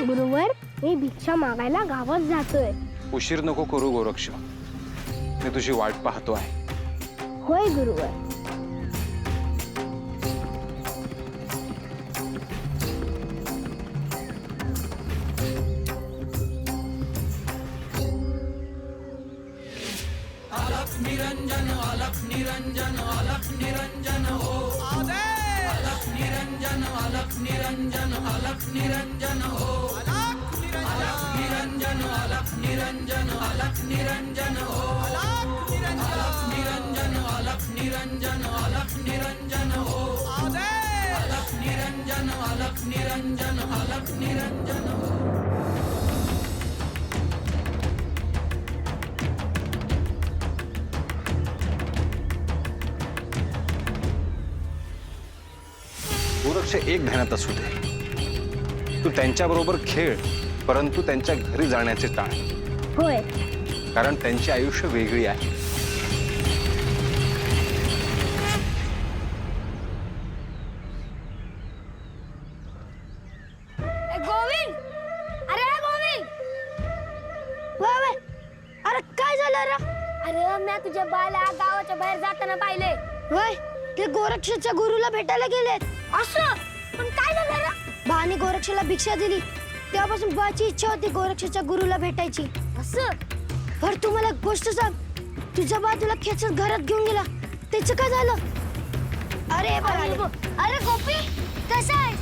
गुरुवर, मी भिक्षा मागायला गावात जातोय. उशीर नको करू गोरक्ष, मी तुझी वाट पाहतो आहे. होय गुरुवर. निरंजन अलख निरंजन अलख निरंजन हो अलख निरंजन अलख निरंजन अलख निरंजन हो अलख निरंजन अलख निरंजन अलख निरंजन हो अलख निरंजन अलख निरंजन अलख निरंजन हो अलख निरंजन अलख निरंजन अलख निरंजन हो. गोरक्ष, एक ध्यानात असू दे, तू त्यांच्याबरोबर खेळ, परंतु त्यांच्या घरी जाण्याचे टाळ. होय. कारण त्यांची आयुष्य वेगळी आहे. गोविंद, अरे गोविंद, अरे काय झालं रे? अरे मी तुझ्या बाला गावाच्या बाहेर जाताना पाहिले. होय, ते गोरक्षच्या गुरुला भेटायला गेलेत. असं? पण काय झालं रे? बाने गोरक्षला भिक्षा दिली, तेव्हापासून बाची इच्छा होती गोरक्षच्या गुरुला भेटायची. असं? पर तू मला एक गोष्ट सांग, तुझा बा तुला खेचत घरात घेऊन गेला, त्याचं काय झालं? अरे गोपी, कसा आहेस?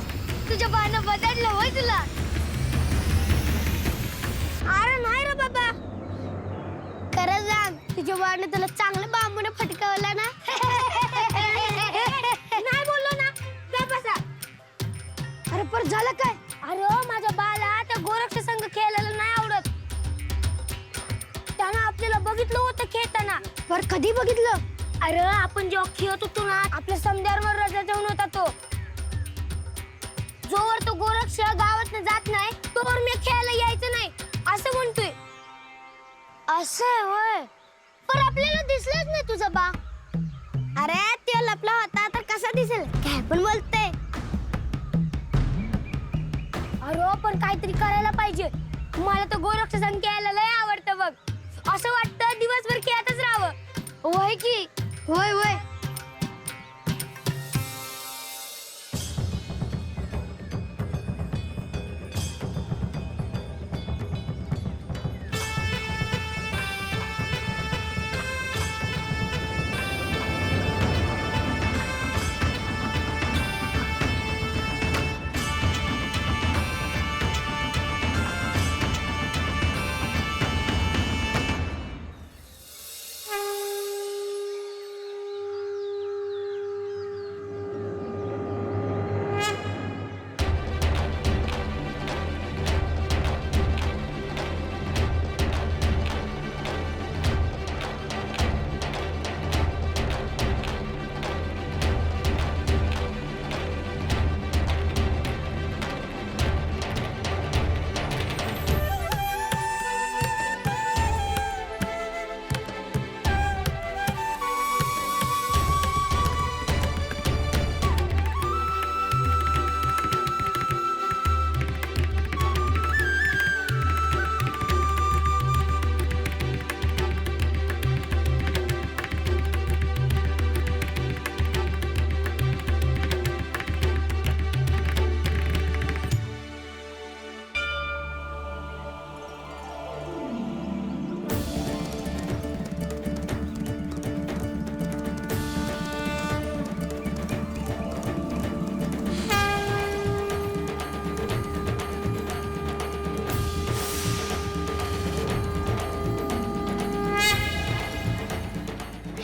तुझ्या बानं बदललं होय तुला? अरे नाही रे बाबा, खरं सांग, तुझ्या बाने तुला चांगलं बांबूने फटकावला ना? नाही बोललो ना, काय बसा. अरे पण झालं काय? अरे माझ्या बाला त्या गोरक्ष संघ खेळायला नाही आवडत. त्यानं आपल्याला बघितलं होतं खेळताना. पर कधी बघितलं? अरे आपण जेव्हा खेळत होतो ना, आपल्या समद्यावर रजा जाऊन होता तो. जोवर तो गोरक्ष गावात जात नाही तोवर मी खेळायला यायचं नाही असं म्हणतोय. असं होय. पण आपल्याला दिसलंच नाही तुझा बा. अरे ते लपला होता तर कसा दिसेल? काय पण बोलते. अरे पण काहीतरी करायला पाहिजे. मला तर गोरक्ष संग खेळायला लय आवडतं बघ. असं वाटतं दिवसभर खेळतच राहावं. होय की? होय होय.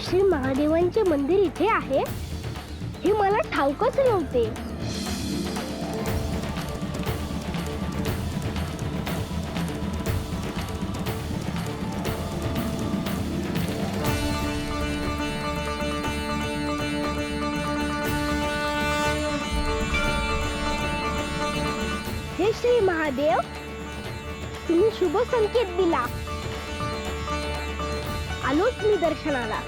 श्री महादेवांचे मंदिर इथे आहे हे मला ठाऊकच नव्हते. हे श्री महादेव, तुम्ही शुभ संकेत दिला. आलोच मी दर्शनाला.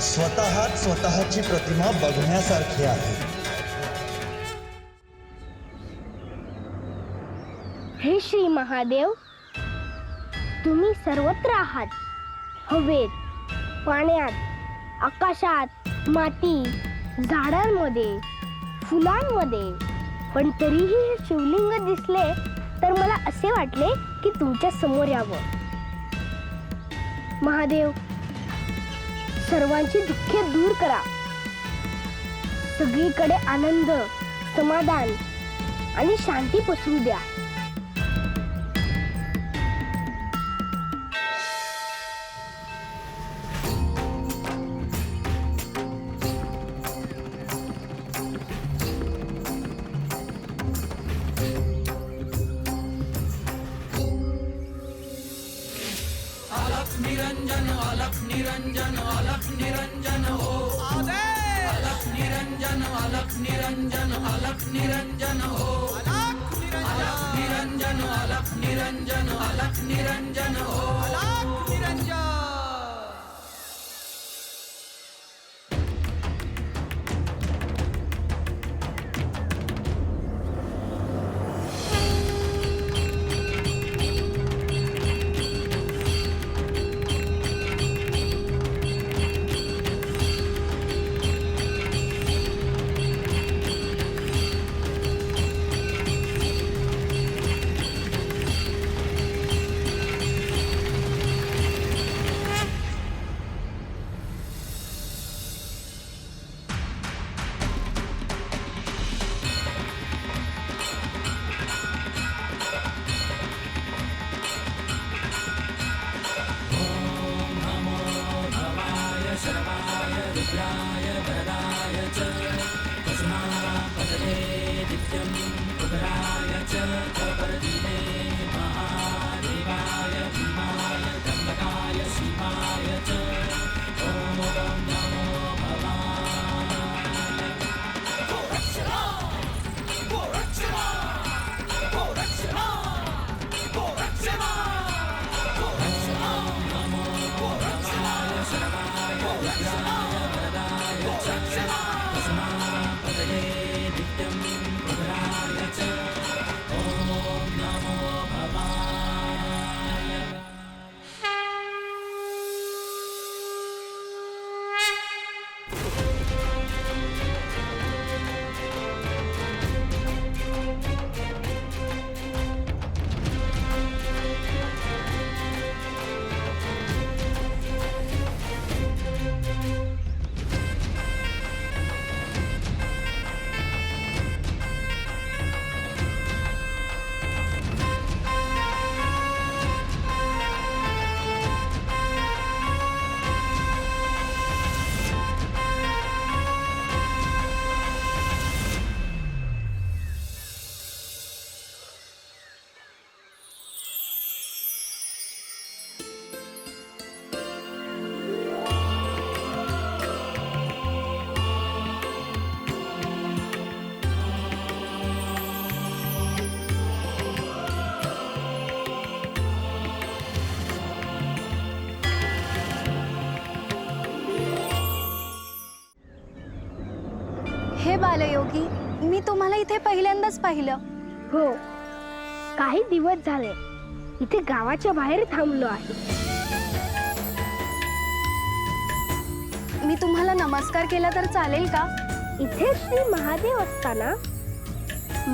स्वतःची प्रतिमा बघण्यासारखी आहे. हे श्री महादेव, तुम्ही सर्वत्र आहात. हवेत, पाण्यात, आकाशात, माती, झाडांमध्ये, फुलांमध्ये. पण तरीही हे शिवलिंग दिसले तर मला असे वाटले की तुमच्या समोर यावं. महादेव, सर्वांची दुःखे दूर करा. सगळीकडे आनंद, समाधान आणि शांती पसरू द्या. निरंजन अलख निरंजन अलख निरंजन हो आदेश अलख निरंजन अलख निरंजन अलख निरंजन हो अलख निरंजन अलख निरंजन अलख निरंजन हो अलख निरंजन. हे बालयोगी, मी तुम्हाला इथे पहिल्यांदाच पाहिलं. हो, काही दिवस झाले इथे गावाच्या बाहेर थांबलो आहे. मी तुम्हाला नमस्कार केला तर चालेल का? इथे श्री महादेव असताना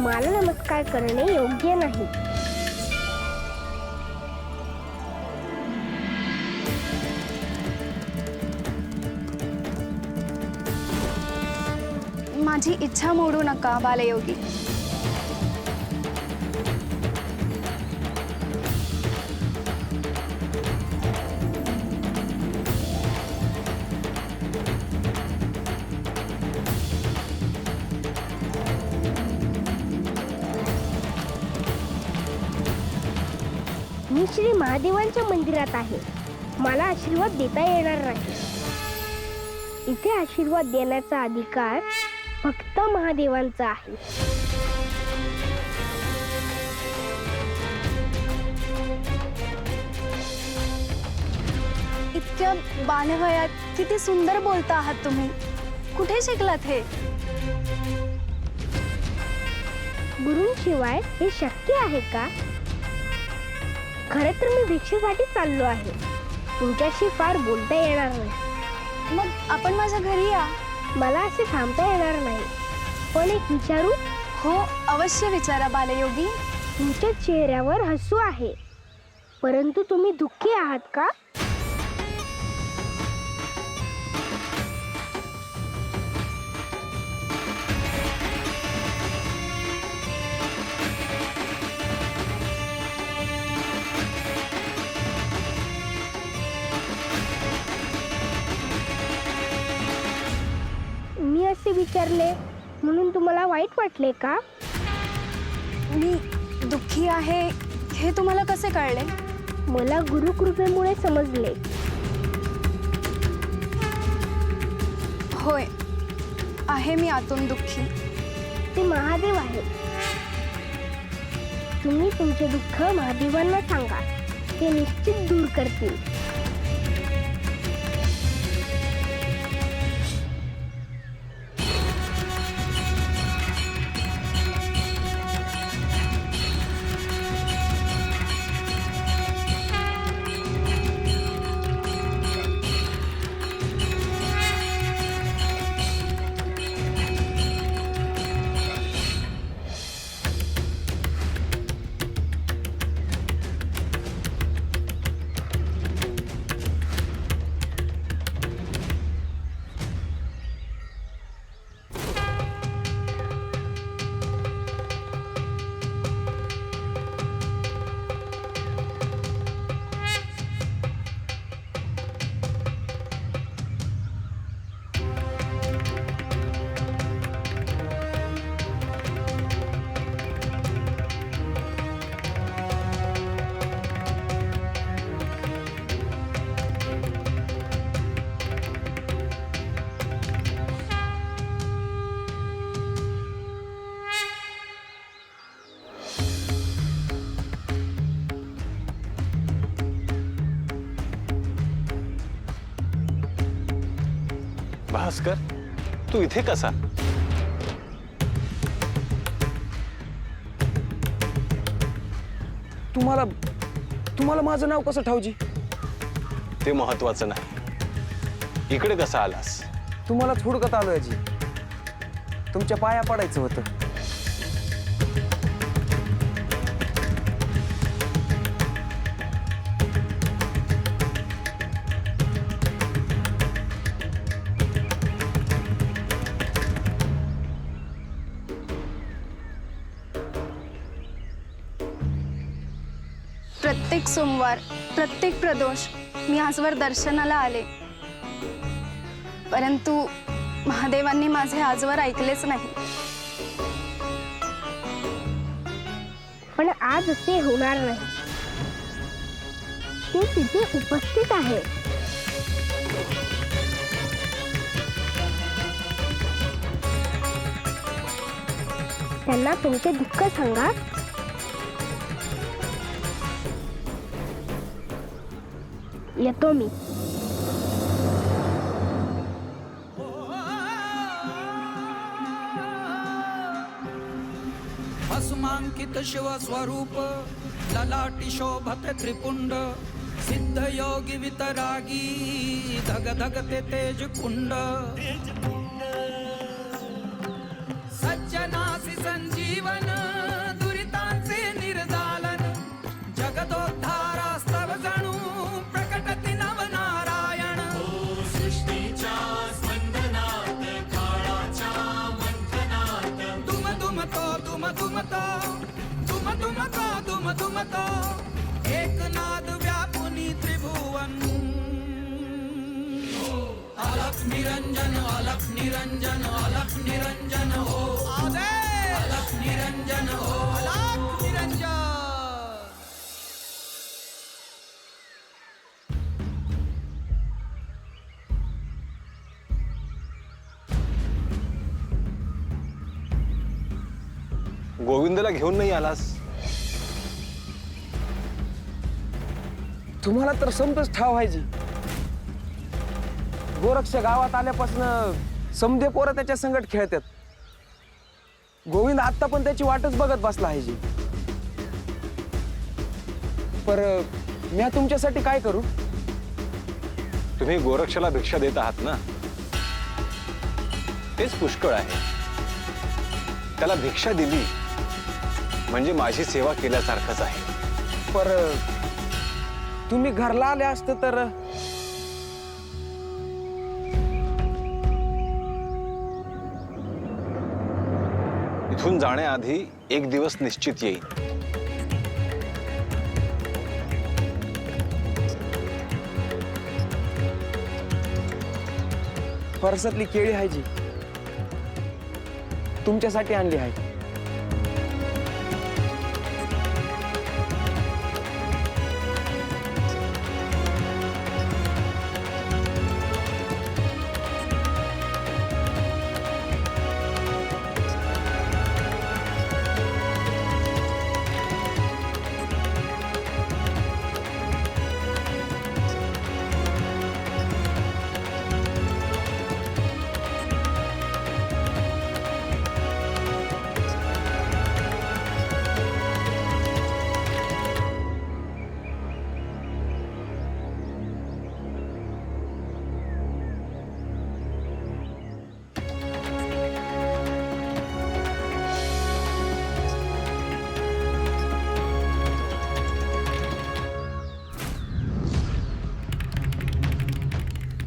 मला नमस्कार करणे योग्य नाही. माझी इच्छा मोडू नका बालयोगी. मी श्री महादेवांच्या मंदिरात आहे. मला आशीर्वाद देता येणार नाही. इथे आशीर्वाद देण्याचा अधिकार फक्त महादेवांचा आहे. इतकी इतक्या बालवयात किती सुंदर बोलता आहात तुम्ही. कुठे शिकलात हे? गुरूंशिवाय हे शक्य आहे का? खरं तर मी भिक्षेसाठी चाललो आहे. तुमच्याशी फार बोलता येणार नाही. मग आपण माझ्या घरी या. मला असे थांबता येणार नाही. पण एक विचारू? हो, अवश्य विचारा बालयोगी. तुमच्या चेहऱ्यावर हसू आहे, परंतु तुम्ही दुःखी आहात का? मी असे विचारले म्हणून तुम्हाला वाईट वाटले का? मी दुःखी आहे हे तुम्हाला कसे कळले? मला गुरुकृपेमुळे समजले. होय, आहे मी आतून दुःखी. ते महादेव आहेत. तुम्ही तुमचे दुःख महादेवांना सांगा, ते निश्चित दूर करतील. भास्कर, तू इथे कसा? तुम्हाला माझं नाव कसं ठाऊजी? ते महत्वाचं नाही. इकडे कसा आलास? तुम्हालाच हुडकत आलोय जी. तुमच्या पाया पडायचं होतं. प्रत्येक सोमवार, प्रत्येक प्रदोष मी आजवर दर्शनाला आले, परंतु महादेवांनी माझे आजवर ऐकलेच नाही. पण आज असे होणार नाही. ते तिथे उपस्थित आहे. त्यांना तुमचे दुःख सांगा. येतो मी. भस्मांकित शिवस्वरूप ललाटी शोभते त्रिपुंड सिद्ध योगी वितरागी धग धगते तेज कुंड सज्जनासी संजीवन दुरितांचे निर्दालन जगदोद्धारास्तव जणू प्रकटति नवनारायण सृष्टीच्या स्पंदनात काळाच्या मंथनात दुम दुमतो दुम दुमतो दुम दुमतो दुम दुमतो एक नाद व्यापुनी त्रिभुवन अलख निरंजन अलख निरंजन अलख निरंजन हो अलख निरंजन हो अलख निरंजन. गोविंदला घेऊन नाही आलास? तुम्हाला तर संपच ठाव आहे जी. गोरक्ष गावात आल्यापासून समधे पोरं त्याच्या संगत खेळतात. गोविंद आत्ता पण त्याची वाटच बघत बसला आहे जी. पर मी तुमच्यासाठी काय करू? तुम्ही गोरक्षला भिक्षा देत आहात ना, तेच पुष्कळ आहे. त्याला भिक्षा दिली म्हणजे माझी सेवा केल्यासारखंच आहे. पर तुम्ही घरला आले असते तर इथून जाण्याआधी एक दिवस निश्चित येईल. परसातली केळी आहे जी, तुमच्यासाठी आणली आहे.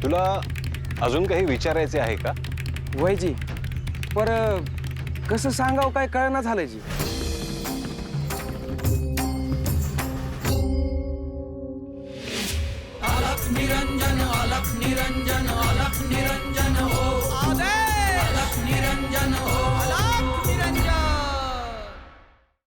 तुला अजून काही विचारायचे आहे का? वय जी, पर कसं सांगावं काय कळना झालं जी.